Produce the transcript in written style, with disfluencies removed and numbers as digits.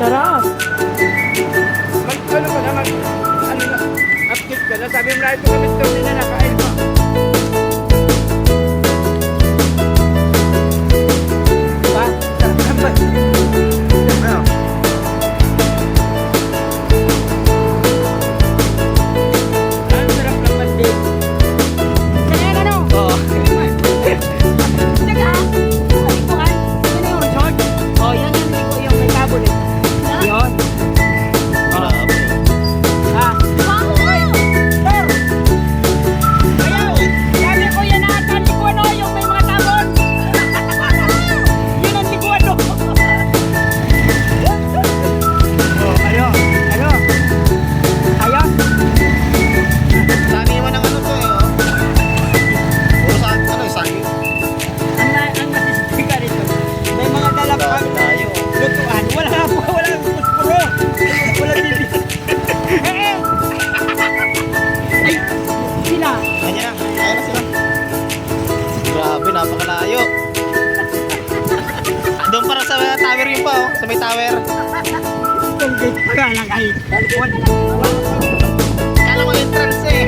Sarap. Ano ka na, ano na, update ka na. Sabi mo na ito kami ito, hindi na nakain pa. Diba? Sarap ba? Ano? Ang sarap ng mandi. Kaya ano? Oo. Teka, palikuhan. Ano yung short? Oh, yan yung liko yung may tabon eh. Yun. Grabe. Ah. Hoy! Sir! Ayaw! Sabi ko yan na ang likuan o, yung may mga tabon. Yun ang likuan o. Oh, ano? Ano? Ayun. Dami naman ng ano to eh, oh. Puro sa ano eh, sayo. Ang nasistika rito. May mga dalapang Tayo. lutuan. Wala puspuro. Wala bibi. Eh! Ay! Sila! Kanya na, kaya na sila. Grabe, napakalayo. Doon para sa tower yun pa, oh. Sa may tower. Itong gate pa nga lang ay. Kala ko entrance eh.